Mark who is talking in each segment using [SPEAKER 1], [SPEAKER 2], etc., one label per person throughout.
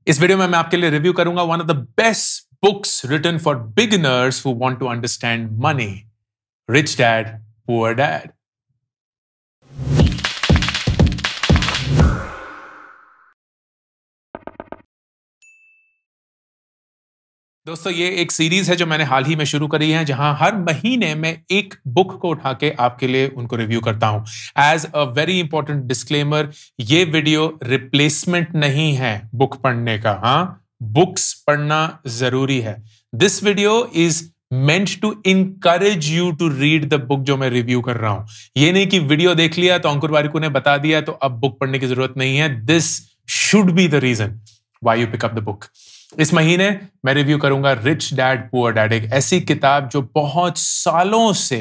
[SPEAKER 1] इस वीडियो में मैं आपके लिए रिव्यू करूंगा one of the best books written for beginners who want to understand money, rich dad poor dad. दोस्तों, ये एक सीरीज है जो मैंने हाल ही में शुरू करी है, जहां हर महीने मैं एक बुक को उठा के आपके लिए उनको रिव्यू करता हूं। As a very important disclaimer, ये वीडियो रिप्लेसमेंट नहीं है बुक पढ़ने का। बुक्स पढ़ना जरूरी है। This video is meant to encourage you to read the book जो मैं रिव्यू कर रहा हूं। ये नहीं कि वीडियो देख लिया तो अंकुर वारिकू ने बता दिया तो अब बुक पढ़ने की जरूरत नहीं है। This should be the reason why you pick up the book। इस महीने मैं रिव्यू करूंगा रिच डैड पुअर डैड, एक ऐसी किताब जो बहुत सालों से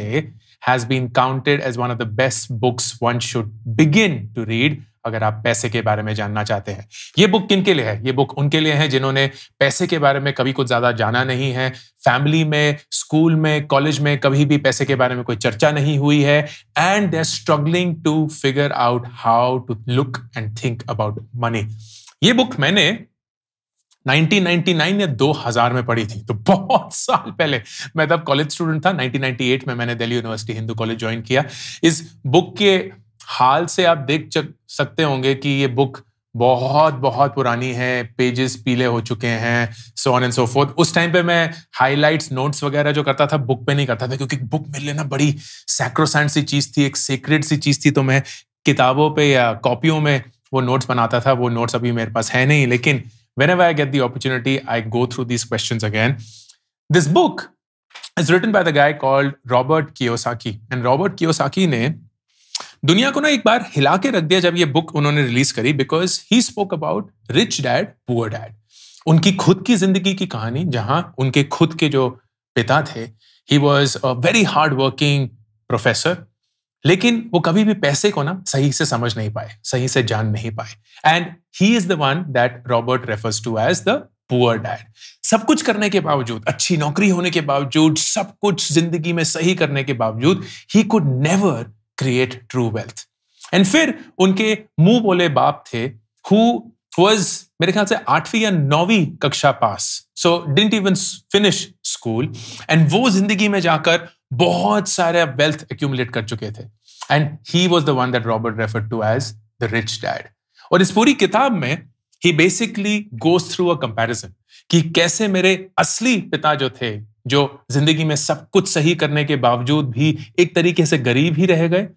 [SPEAKER 1] has been counted as one of the best books one should begin to read अगर आप पैसे के बारे में जानना चाहते हैं। ये बुक किनके लिए है? ये बुक उनके लिए है जिन्होंने पैसे के बारे में कभी कुछ ज्यादा जाना नहीं है। फैमिली में, स्कूल में, कॉलेज में कभी भी पैसे के बारे में कोई चर्चा नहीं हुई है, and they are struggling to figure out how to look and think about money. ये बुक मैंने 1999 या 2000 में पढ़ी थी, तो बहुत साल पहले। मैं तब कॉलेज स्टूडेंट था। 1998 में मैंने Delhi university Hindu college join किया। इस बुक के हाल से आप देख सकते होंगे कि ये बुक बहुत बहुत पुरानी है, पेजेस पीले हो चुके हैं, so on and so fourth. उस टाइम पे मैं हाइलाइट्स, नोट्स वगैरह जो करता था बुक पे नहीं करता था, क्योंकि बुक मेरे लिए ना बड़ी सैक्रोसैंट सी चीज थी, एक सीक्रेट सी चीज थी। तो मैं किताबों पे या कॉपियों में वो नोट्स बनाता था। वो नोट्स अभी मेरे पास है नहीं, लेकिन whenever I get the opportunity, I go through these questions again. This book is written by the guy called Robert Kiyosaki. And Robert Kiyosaki ने दुनिया को ना एक बार हिला के रख दिया जब ये बुक उन्होंने रिलीज करी, because he spoke about rich dad, poor dad. उनकी खुद की जिंदगी की कहानी, जहां उनके खुद के जो पिता थे, he was a very hard working professor, लेकिन वो कभी भी पैसे को ना सही से समझ नहीं पाए, सही से जान नहीं पाए। And he is the one that Robert refers to as the poor dad. सब कुछ करने के बावजूद, अच्छी नौकरी होने के बावजूद, सब कुछ जिंदगी में सही करने के बावजूद, he could never create true wealth. And फिर उनके मुंह बोले बाप थे, हु वाज मेरे ख्याल से 8वीं या 9वीं कक्षा पास, so didn't even finish school, and वो जिंदगी में जाकर बहुत सारे वेल्थ एक्यूमुलेट कर चुके थे। And he was the one that Robert referred to as the rich dad. और इस पूरी किताब में ही basically goes through a comparison कि कैसे मेरे असली पिता जो थे, जो जिंदगी में सब कुछ सही करने के बावजूद भी एक तरीके से गरीब ही रह गए,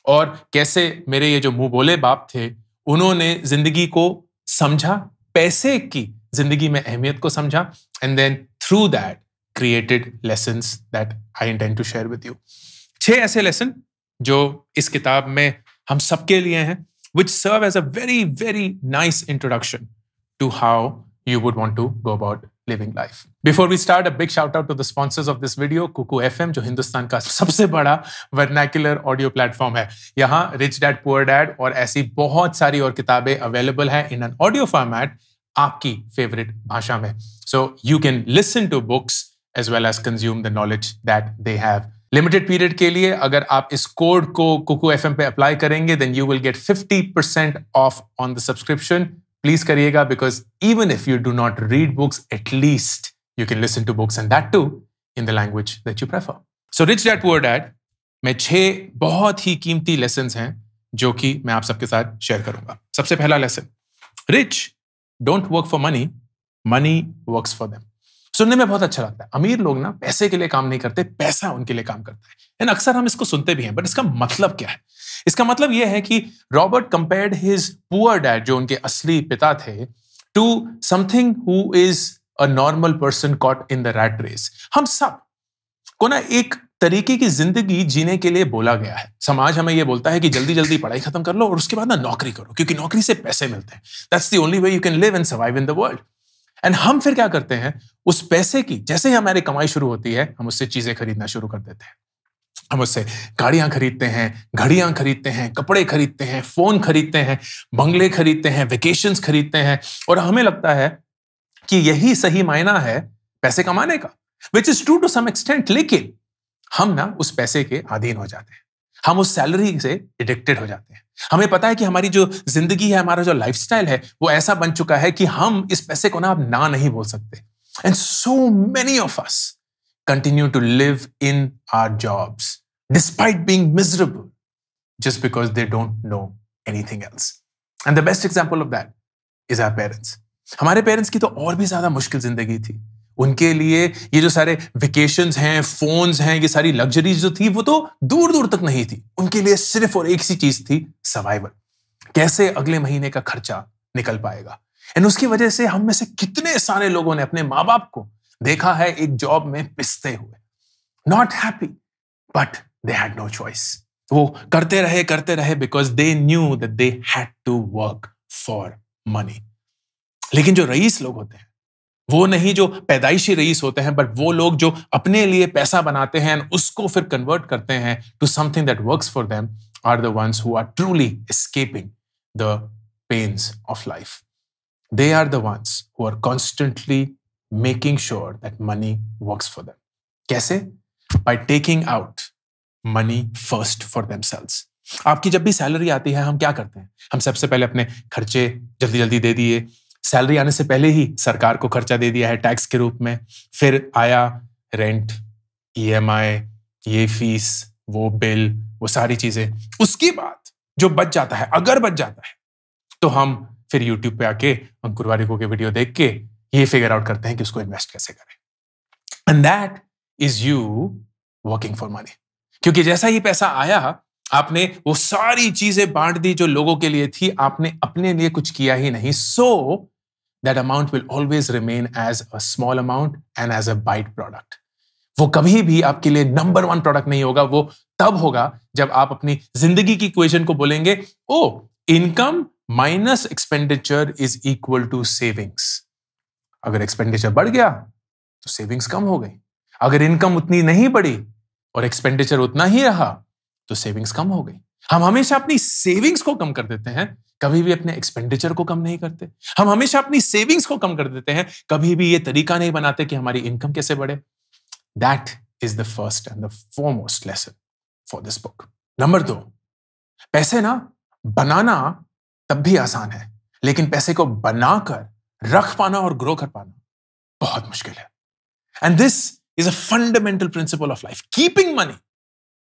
[SPEAKER 1] और कैसे मेरे ये जो मुंह बोले बाप थे, उन्होंने जिंदगी को समझा, पैसे की जिंदगी में अहमियत को समझा, and then through that created lessons that I intend to share with you. 6 ऐसे लेसन जो इस किताब में हम सबके लिए हैं, which serve as a very very nice introduction to how you would want to go about living life. Before we start, a big shout out to the sponsors of this video, Kuku FM, जो हिंदुस्तान का सबसे बड़ा vernacular audio platform है। यहाँ Rich Dad Poor Dad और ऐसी बहुत सारी और किताबें available हैं in an audio format आपकी favorite भाषा में। So you can listen to books as well as consume the knowledge that they have. Limited period के लिए अगर आप इस कोड को कुकू FM पे अप्लाई करेंगे, then you will get 50% off on the subscription. Please करिएगा, because even if you do not read books, at least you can listen to books, and that too in the language that you prefer. So Rich Dad Poor Dad में 6 बहुत ही कीमती lessons हैं जो कि मैं आप सबके साथ शेयर करूंगा। सबसे पहला lesson, rich don't work for money, money works for them. सुनने में बहुत अच्छा लगता है। अमीर लोग ना पैसे के लिए काम नहीं करते, पैसा उनके लिए काम करता है। एंड अक्सर हम इसको सुनते भी हैं, बट इसका मतलब क्या है? इसका मतलब यह है कि Robert compared his poor dad, जो उनके असली पिता थे, to something who is a normal person caught in the rat race. हम सब को ना एक तरीके की जिंदगी जीने के लिए बोला गया है। समाज हमें यह बोलता है कि जल्दी जल्दी पढ़ाई खत्म कर लो और उसके बाद ना नौकरी करो, क्योंकि नौकरी से पैसे मिलते हैं। That's the only way you can live and survive in the world. And हम फिर क्या करते हैं, उस पैसे की जैसे ही हमारी कमाई शुरू होती है, हम उससे चीजें खरीदना शुरू कर देते हैं। हम उससे गाड़ियां खरीदते हैं, घड़ियां खरीदते हैं, कपड़े खरीदते हैं, फोन खरीदते हैं, बंगले खरीदते हैं, वेकेशंस खरीदते हैं, और हमें लगता है कि यही सही मायना है पैसे कमाने का, which is true to some extent. लेकिन हम ना उस पैसे के अधीन हो जाते हैं। हम उस सैलरी से एडिक्टेड हो जाते हैं। हमें पता है कि हमारी जो जिंदगी है, हमारा जो लाइफस्टाइल है, वो ऐसा बन चुका है कि हम इस पैसे को ना अब ना नहीं बोल सकते। And so many of us continue to live in our jobs despite being miserable just because they don't know anything else. And the best example of that is our parents. हमारे पेरेंट्स की तो और भी ज्यादा मुश्किल जिंदगी थी। उनके लिए ये जो सारे वेकेशंस हैं, फोन्स हैं, ये सारी लग्जरीज जो थी, वो तो दूर दूर तक नहीं थी। उनके लिए सिर्फ और एक सी चीज थी, सर्वाइवल। कैसे अगले महीने का खर्चा निकल पाएगा। एंड उसकी वजह से हम में से कितने सारे लोगों ने अपने माँ बाप को देखा है एक जॉब में पिसते हुए, not happy, but they had no choice. वो करते रहे because they knew that they had to work for money. लेकिन जो रईस लोग होते हैं, वो नहीं जो पैदाइशी रईस होते हैं, बट वो लोग जो अपने लिए पैसा बनाते हैं और उसको फिर कन्वर्ट करते हैं to something that works for them, are the ones who are truly escaping the pains of life. They are the ones who are constantly making sure that money works for them. कैसे? By taking out money first for themselves. आपकी जब भी salary आती है, हम क्या करते हैं? हम सबसे पहले अपने खर्चे जल्दी जल्दी दे दिए। सैलरी आने से पहले ही सरकार को खर्चा दे दिया है टैक्स के रूप में। फिर आया रेंट, EMI, ये फीस, वो बिल, वो सारी चीजें। उसके बाद जो बच जाता है, अगर बच जाता है, तो हम फिर YouTube पे आके अंकुर वारिको के वीडियो देख के ये फिगर आउट करते हैं कि उसको इन्वेस्ट कैसे करें। And that is you working for money. क्योंकि जैसा ही पैसा आया, आपने वो सारी चीजें बांट दी जो लोगों के लिए थी, आपने अपने लिए कुछ किया ही नहीं। So that amount will always remain as a small amount and as a by product. वो कभी भी आपके लिए नंबर 1 प्रोडक्ट नहीं होगा। वो तब होगा जब आप अपनी जिंदगी की इक्वेशन को बोलेंगे, oh income minus expenditure is equal to savings. अगर एक्सपेंडिचर बढ़ गया तो सेविंग्स कम हो गई। अगर इनकम उतनी नहीं बढ़ी और एक्सपेंडिचर उतना ही रहा तो सेविंग्स कम हो गई। हम हमेशा अपनी सेविंग्स को कम कर देते हैं, कभी भी अपने एक्सपेंडिचर को कम नहीं करते। हम हमेशा अपनी सेविंग्स को कम कर देते हैं, कभी भी ये तरीका नहीं बनाते कि हमारी इनकम कैसे बढ़े। That is the first and the foremost lesson for this book. Number 2, पैसे ना बनाना तब भी आसान है, लेकिन पैसे को बनाकर रख पाना और ग्रो कर पाना बहुत मुश्किल है। And this is a fundamental principle of life. Keeping money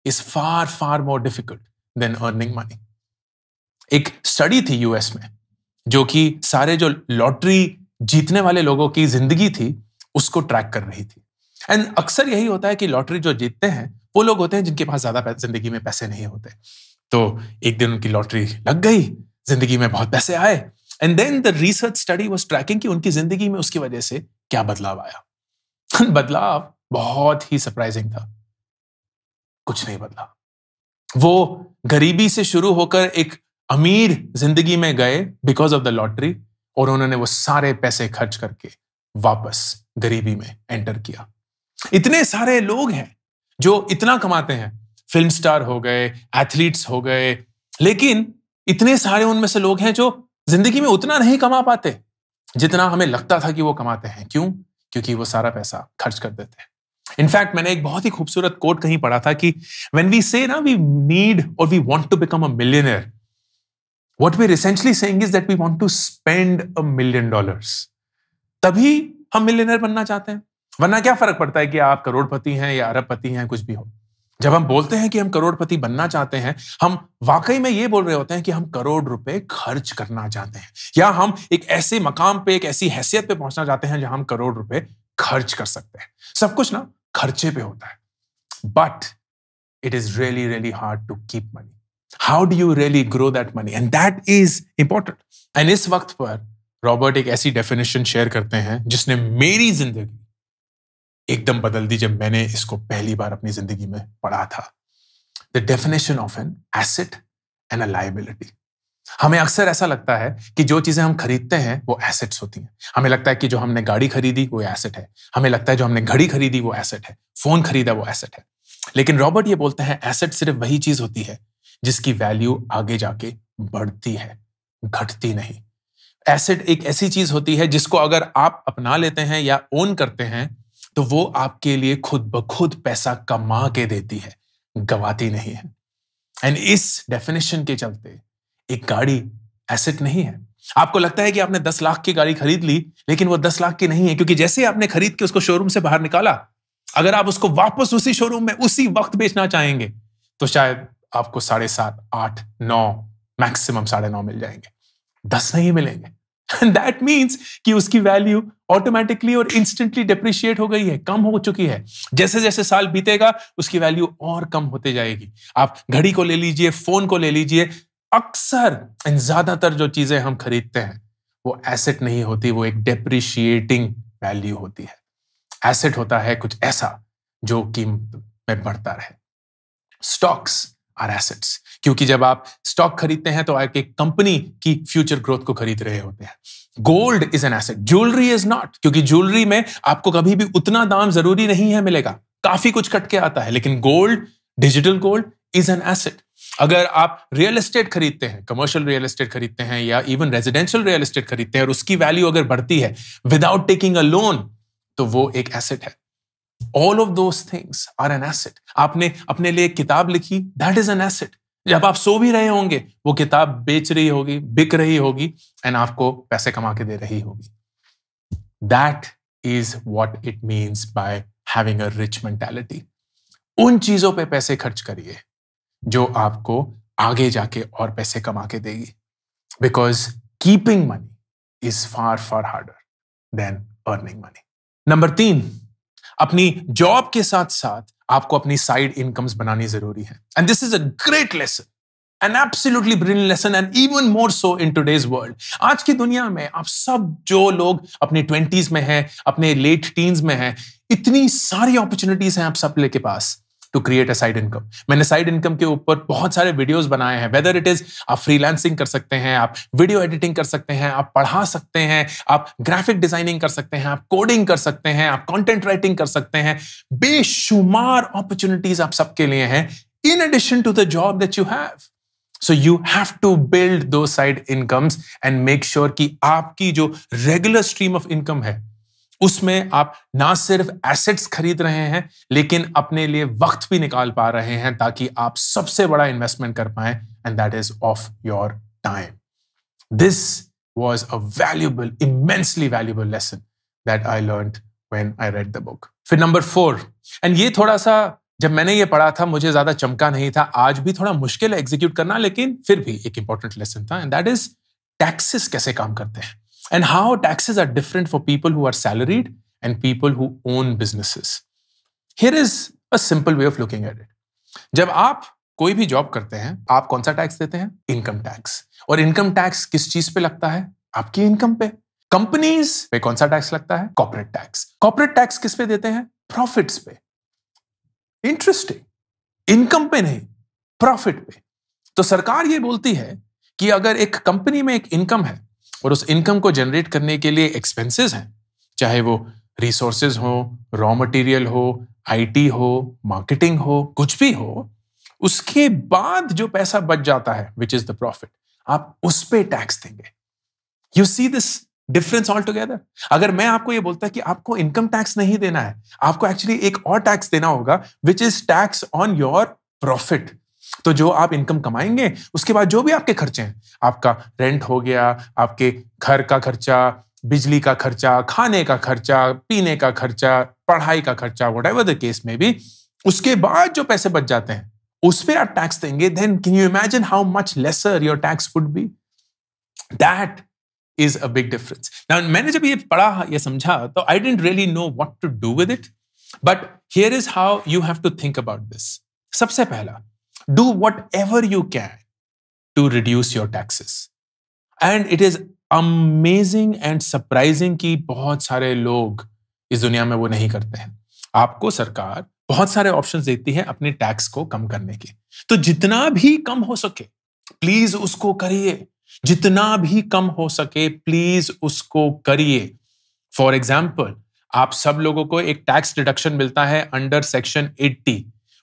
[SPEAKER 1] is far far more difficult than earning money. एक स्टडी थी यूएस में, जो कि सारे जो लॉटरी जीतने वाले लोगों की जिंदगी थी उसको ट्रैक कर रही थी। एंड अक्सर यही होता है कि लॉटरी जो जीतते हैं वो लोग होते हैं जिनके पास ज्यादा जिंदगी में पैसे नहीं होते। तो एक दिन उनकी लॉटरी लग गई, जिंदगी में बहुत पैसे आए, and then the research study was tracking कि उनकी जिंदगी में उसकी वजह से क्या बदलाव आया। बदलाव बहुत ही सरप्राइजिंग था। कुछ नहीं बदला। वो गरीबी से शुरू होकर एक अमीर जिंदगी में गए बिकॉज ऑफ द लॉटरी, और उन्होंने वो सारे पैसे खर्च करके वापस गरीबी में एंटर किया। इतने सारे लोग हैं जो इतना कमाते हैं, फिल्म स्टार हो गए, एथलीट्स हो गए, लेकिन इतने सारे उनमें से लोग हैं जो जिंदगी में उतना नहीं कमा पाते जितना हमें लगता था कि वो कमाते हैं। क्यों? क्योंकि वो सारा पैसा खर्च कर देते हैं। इनफैक्ट मैंने एक बहुत ही खूबसूरत कोट कहीं पढ़ा था कि व्हेन वी से ना वी नीड और we want to become a millionaire, what we are essentially saying is that we want to spend $1 million। तभी हम मिलियनेयर बनना चाहते हैं। वरना क्या फर्क पड़ता है कि आप करोड़पति हैं या अरबपति हैं, कुछ भी हो। जब हम बोलते हैं कि हम करोड़पति बनना चाहते हैं, हम वाकई में ये बोल रहे होते हैं कि हम करोड़ रुपए खर्च करना चाहते हैं, या हम एक ऐसे मकाम पे, एक ऐसी हैसियत पे पहुंचना चाहते हैं जहां हम करोड़ रुपए खर्च कर सकते हैं। सब कुछ ना खर्चे पे होता है, but it is really really hard to keep money. How do you really grow that money, and that is important. And इस वक्त पर रॉबर्ट एक ऐसी डेफिनेशन शेयर करते हैं जिसने मेरी जिंदगी एकदम बदल दी जब मैंने इसको पहली बार अपनी जिंदगी में पढ़ा था। The definition of an asset and a liability. हमें अक्सर ऐसा लगता है कि जो चीजें हम खरीदते हैं वो एसेट्स होती हैं। हमें लगता है कि जो हमने गाड़ी खरीदी वो एसेट है, हमें लगता है जो हमने घड़ी खरीदी वो एसेट है, फोन खरीदा वो एसेट है। लेकिन रॉबर्ट ये बोलते हैं एसेट सिर्फ वही चीज होती है जिसकी वैल्यू आगे जाके बढ़ती है, घटती नहीं। एसेट एक ऐसी चीज होती है जिसको अगर आप अपना लेते हैं या ओन करते हैं तो वो आपके लिए खुद ब खुद पैसा कमा के देती है, गवाती नहीं है। एंड इस डेफिनेशन के चलते एक गाड़ी एसेट नहीं है। आपको लगता है कि आपने 10 लाख की गाड़ी खरीद ली, लेकिन वो 10 लाख की नहीं है, क्योंकि जैसे आपने खरीद के उसको शोरूम से बाहर निकाला, अगर आप उसको वापस उसी शोरूम में उसी वक्त बेचना चाहेंगे तो शायद आपको 7.5, 8, 9, मैक्सिमम 9.5 मिल जाएंगे, 10 नहीं मिलेंगे। दैट मीन्स कि उसकी वैल्यू ऑटोमेटिकली और इंस्टेंटली डिप्रिशिएट हो गई है, कम हो चुकी है। जैसे जैसे साल बीतेगा उसकी वैल्यू और कम होते जाएगी। आप घड़ी को ले लीजिए, फोन को ले लीजिए, अक्सर इन ज्यादातर जो चीजें हम खरीदते हैं वो एसेट नहीं होती, वो एक डेप्रिशिएटिंग वैल्यू होती है। एसेट होता है कुछ ऐसा जो कीमत में बढ़ता रहे। स्टॉक्स आर एसेट्स, क्योंकि जब आप स्टॉक खरीदते हैं तो आप एक कंपनी की फ्यूचर ग्रोथ को खरीद रहे होते हैं। Gold is an asset, jewellery is not, क्योंकि ज्वेलरी में आपको कभी भी उतना दाम जरूरी नहीं है मिलेगा, काफी कुछ कट के आता है। लेकिन gold, digital gold is an asset. अगर आप रियल एस्टेट खरीदते हैं, कमर्शियल रियल एस्टेट खरीदते हैं या इवन रेजिडेंशियल रियल एस्टेट खरीदते हैं और उसकी वैल्यू अगर बढ़ती है विदाउट टेकिंग अ लोन, तो वो एक एसेट है। All of those things are an asset. आपने अपने लिए किताब लिखी, that is an asset. जब आप सो भी रहे होंगे वो किताब बेच रही होगी, बिक रही होगी एंड आपको पैसे कमा के दे रही होगी। That is what it means by having a rich mentality. उन चीजों पे पैसे खर्च करिए जो आपको आगे जाके और पैसे कमा के देगी। Because keeping money is far, far harder than earning money. Number 3, अपनी जॉब के साथ साथ आपको अपनी साइड इनकम्स बनानी जरूरी है। And this is a great lesson, an absolutely brilliant lesson, and even more so in today's world. आज की दुनिया में आप सब जो लोग अपने 20s में हैं, अपने लेट टीन्स में हैं, इतनी सारी अपॉर्चुनिटीज हैं आप सब के पास to create a side income. मैंने साइड इनकम के ऊपर बहुत सारे वीडियोस बनाए हैं। वेदर इट इज आप फ्रीलांसिंग कर सकते हैं, आप वीडियो एडिटिंग कर सकते हैं, आप पढ़ा सकते हैं, आप ग्राफिक डिजाइनिंग कर सकते हैं, आप कोडिंग कर सकते हैं, आप कंटेंट राइटिंग कर सकते हैं। बेशुमार अपॉर्चुनिटीज आप सबके लिए हैं in addition to the job that you have. So you have to build दो side incomes and make sure कि आपकी जो रेगुलर स्ट्रीम ऑफ इनकम है उसमें आप ना सिर्फ एसेट्स खरीद रहे हैं लेकिन अपने लिए वक्त भी निकाल पा रहे हैं ताकि आप सबसे बड़ा इन्वेस्टमेंट कर पाएं, and that is of your time. This was a valuable, immensely valuable lesson that I learned when I read the book. फिर नंबर 4, एंड ये थोड़ा सा जब मैंने ये पढ़ा था मुझे ज्यादा चमका नहीं था, आज भी थोड़ा मुश्किल है एग्जीक्यूट करना, लेकिन फिर भी एक इंपॉर्टेंट लेसन था, एंड दैट इज टैक्सेस कैसे काम करते हैं। And how taxes are different for people who are salaried and people who own businesses. Here is a simple way of looking at it. जब आप कोई भी जॉब करते हैं, आप कौन सा टैक्स देते हैं? Income tax. और इनकम टैक्स किस चीज पे लगता है? आपकी इनकम पे। कंपनीज पे कौन सा टैक्स लगता है? Corporate tax. कॉर्पोरेट टैक्स किस पे देते हैं? प्रॉफिट्स पे। इंटरेस्टिंग, इनकम पे नहीं, प्रॉफिट पे। तो सरकार ये बोलती है कि अगर एक कंपनी में एक इनकम है और उस इनकम को जनरेट करने के लिए एक्सपेंसेस हैं, चाहे वो रिसोर्सेज हो, रॉ मटेरियल हो, आईटी हो, मार्केटिंग हो, कुछ भी हो, उसके बाद जो पैसा बच जाता है विच इज द प्रॉफिट, आप उस पे टैक्स देंगे। You see this difference all together. अगर मैं आपको ये बोलता कि आपको इनकम टैक्स नहीं देना है, आपको एक्चुअली एक और टैक्स देना होगा which is tax on your profit. तो जो आप इनकम कमाएंगे उसके बाद जो भी आपके खर्चे हैं, आपका रेंट हो गया, आपके घर का खर्चा, बिजली का खर्चा, खाने का खर्चा, पीने का खर्चा, पढ़ाई का खर्चा, व्हाटएवर द केस में भी, उसके बाद जो पैसे बच जाते हैं उस पे आप टैक्स देंगे। Then can you imagine how much lesser your tax would be? That is a big difference. Now मैंने जब ये पढ़ा, ये समझा, तो I didn't really know what to do with it, but here is how you have to think about this. सबसे पहला, do whatever you can to reduce your taxes. And it is amazing and surprising कि बहुत सारे लोग इस दुनिया में वो नहीं करते हैं। आपको सरकार बहुत सारे ऑप्शंस देती है अपने टैक्स को कम करने के, तो जितना भी कम हो सके प्लीज उसको करिए। जितना भी कम हो सके प्लीज उसको करिए। फॉर एग्जाम्पल, आप सब लोगों को एक टैक्स डिडक्शन मिलता है अंडर सेक्शन 80।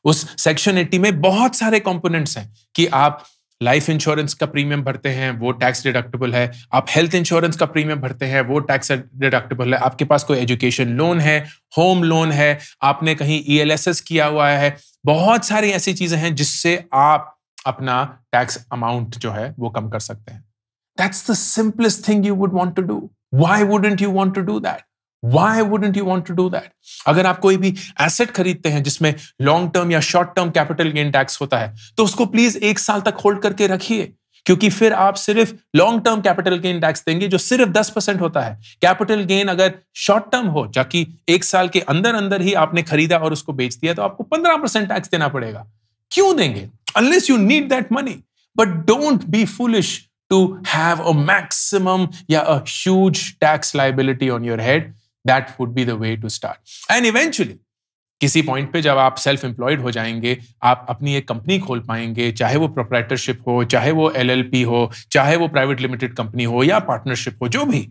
[SPEAKER 1] उस सेक्शन 80 में बहुत सारे कंपोनेंट्स हैं कि आप लाइफ इंश्योरेंस का प्रीमियम भरते हैं, वो टैक्स डिडक्टेबल है, आप हेल्थ इंश्योरेंस का प्रीमियम भरते हैं, वो टैक्स डिडक्टेबल है, आपके पास कोई एजुकेशन लोन है, होम लोन है, आपने कहीं ELSS किया हुआ है, बहुत सारी ऐसी चीजें हैं जिससे आप अपना टैक्स अमाउंट जो है वो कम कर सकते हैं. That's the simplest thing you would want to do. Why wouldn't you want to do that? Why wouldn't you want to do that? अगर आप कोई भी एसेट खरीदते हैं जिसमें लॉन्ग टर्म या short term capital gain tax होता है, तो उसको प्लीज 1 साल तक होल्ड करके रखिए, क्योंकि फिर आप सिर्फ long term capital gain tax देंगे जो सिर्फ 10% होता है. कैपिटल गेन अगर शॉर्ट टर्म हो, जाकि 1 साल के अंदर अंदर ही आपने खरीदा और उसको बेच दिया, तो आपको 15% टैक्स देना पड़ेगा. क्यों देंगे? Unless you need that money. But don't be foolish to have a maximum, a huge tax liability on your head. That would be the way to start. And eventually, किसी पॉइंट पे जब आप self employed हो जाएंगे, आप अपनी एक company खोल पाएंगे, चाहे वो प्रोप्राइटरशिप हो, चाहे वो एलएलपी हो, चाहे वो प्राइवेट लिमिटेड कंपनी हो या पार्टनरशिप हो, जो भी,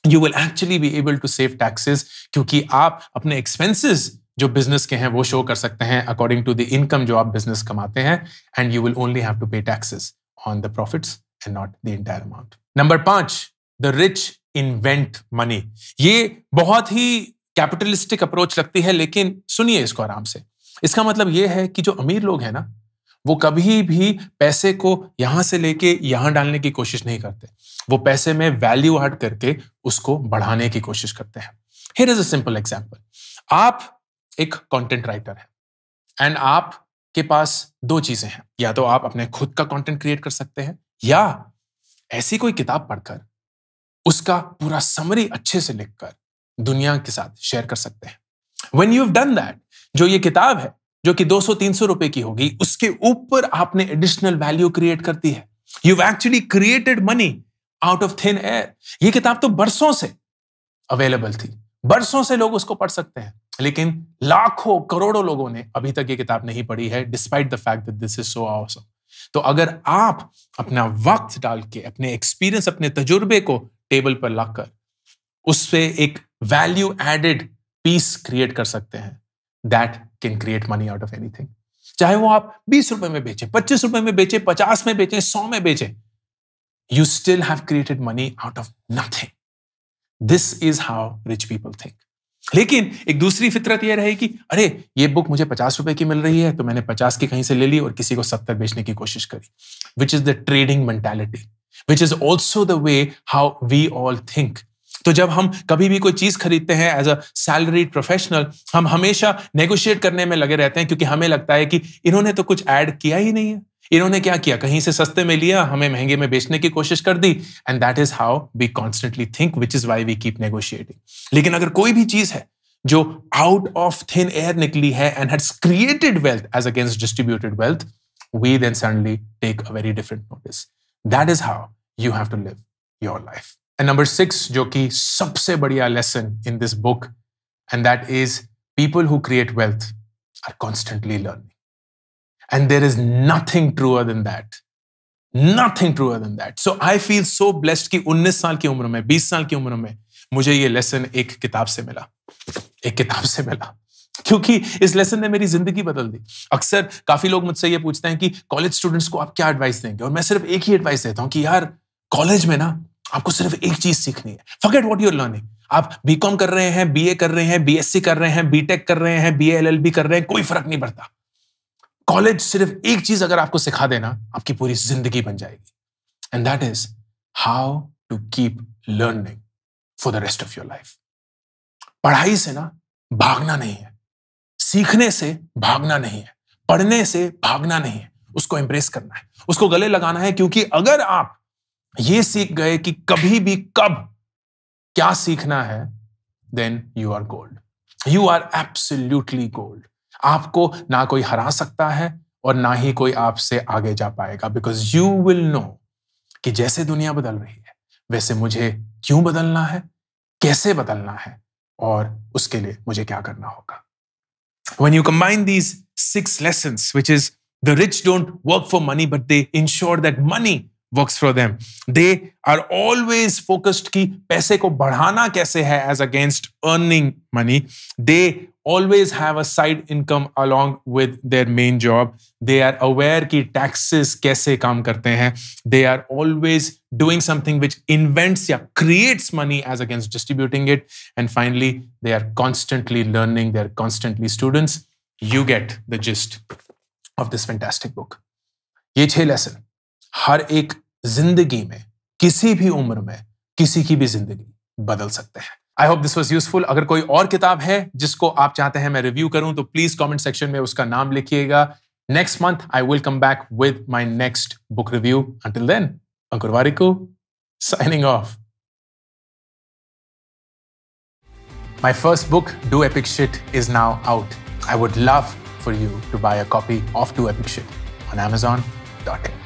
[SPEAKER 1] you will actually be able to save taxes, क्योंकि आप अपने एक्सपेंसेस जो बिजनेस के हैं वो शो कर सकते हैं अकॉर्डिंग टू द इनकम जो आप बिजनेस कमाते हैं, and you will only have to pay taxes on the profits and not the entire amount. Number 5, the rich invent money. ये बहुत ही कैपिटलिस्टिक अप्रोच लगती है, लेकिन सुनिए इसको आराम से. इसका मतलब ये है कि जो अमीर लोग हैं ना, वो कभी भी पैसे को यहां से लेके यहां डालने की कोशिश नहीं करते. वो पैसे में वैल्यू ऐड करके उसको बढ़ाने की कोशिश करते हैं. Here is a simple example. आप एक कंटेंट राइटर है एंड आपके पास 2 चीजें हैं. या तो आप अपने खुद का कंटेंट क्रिएट कर सकते हैं, या ऐसी कोई किताब पढ़कर उसका पूरा समरी अच्छे से लिखकर दुनिया के साथ शेयर कर सकते हैं. When you have done that, जो ये किताब है जो कि 200-300 रुपए की होगी, उसके ऊपर आपने एडिशनल वैल्यू क्रिएट कर दी है. You have actually created money out of thin air. ये किताब तो बरसों से अवेलेबल थी, बरसों से लोग उसको पढ़ सकते हैं, लेकिन लाखों करोड़ों लोगों ने अभी तक ये किताब नहीं पढ़ी है, despite the fact that this is so awesome. तो अगर आप अपना वक्त डाल के, अपने एक्सपीरियंस, अपने तजुर्बे को टेबल पर लाकर उससे एक वैल्यू एडेड पीस क्रिएट कर सकते हैं, that can create money out of anything. चाहे वो आप 20 रुपए में बेचे, 25 रुपए में बेचे, 50 में बेचे, 100 में बेचे, you still have created money out of nothing. This is how rich people think. लेकिन एक दूसरी फितरत यह रहेगी, अरे ये बुक मुझे 50 रुपए की मिल रही है, तो मैंने 50 की कहीं से ले ली और किसी को 70 बेचने की कोशिश करी. Which is the trading mentality, which is also the way how we all think. तो जब हम कभी भी कोई चीज खरीदते हैं एज अ सैलरीड प्रोफेशनल, हम हमेशा नेगोशिएट करने में लगे रहते हैं, क्योंकि हमें लगता है कि इन्होंने तो कुछ ऐड किया ही नहीं है. इन्होंने क्या किया, कहीं से सस्ते में लिया, हमें महंगे में बेचने की कोशिश कर दी. And that is how we constantly think, which is why we keep negotiating. लेकिन अगर कोई भी चीज है जो आउट ऑफ थिन एयर निकली है and has created wealth as against distributed wealth, we then suddenly take a very different notice. That is how you have to live your life. And number 6, जो कि सबसे बढ़िया lesson in this book, and that is people who create wealth are constantly learning. And there is nothing truer than that. Nothing truer than that. So I feel so blessed कि 19 साल की उम्र में, 20 साल की उम्र में मुझे ये लेसन एक किताब से मिला. क्योंकि इस लेसन ने मेरी जिंदगी बदल दी. अक्सर काफी लोग मुझसे ये पूछते हैं कि कॉलेज स्टूडेंट्स को आप क्या एडवाइस देंगे, और मैं सिर्फ एक ही एडवाइस देता हूं कि यार, कॉलेज में ना आपको सिर्फ एक चीज सीखनी है. Forget what you are learning. आप बीकॉम कर रहे हैं, बीए कर रहे हैं, बीएससी कर रहे हैं, बीटेक कर रहे हैं, बीए एलएलबी कर रहे हैं, कोई फर्क नहीं पड़ता. कॉलेज सिर्फ एक चीज अगर आपको सिखा देना, आपकी पूरी जिंदगी बन जाएगी. And that is how to keep learning for the rest of your life. पढ़ाई से ना भागना नहीं है, सीखने से भागना नहीं है, पढ़ने से भागना नहीं है. उसको एम्ब्रेस करना है, उसको गले लगाना है. क्योंकि अगर आप ये सीख गए कि कभी भी कब क्या सीखना है, then you are gold. You are absolutely gold. आपको ना कोई हरा सकता है और ना ही कोई आपसे आगे जा पाएगा, बिकॉज यू विल नो कि जैसे दुनिया बदल रही है, वैसे मुझे क्यों बदलना है, कैसे बदलना है, और उसके लिए मुझे क्या करना होगा. When you combine these 6 lessons, which is the rich don't work for money, but they ensure that money works for them. They are always focused कि पैसे को बढ़ाना कैसे है as against earning money. They always have a side income along with their main job. They are aware कि taxes कैसे काम करते हैं. They are always doing something which invents या creates money as against distributing it. And finally, they are constantly learning. They are constantly students. You get the gist of this fantastic book. ये 6 lesson हर एक जिंदगी में, किसी भी उम्र में, किसी की भी जिंदगी बदल सकते हैं। I hope this was useful. अगर कोई और किताब है जिसको आप चाहते हैं मैं रिव्यू करूं तो प्लीज कमेंट सेक्शन में उसका नाम लिखिएगा। Next month I will come back with my next book review. Until then, Ankur Warikoo signing off. My first book, Do Epic Shit, is now out. I would love for you to buy a copy of Do Epic Shit on Amazon.in.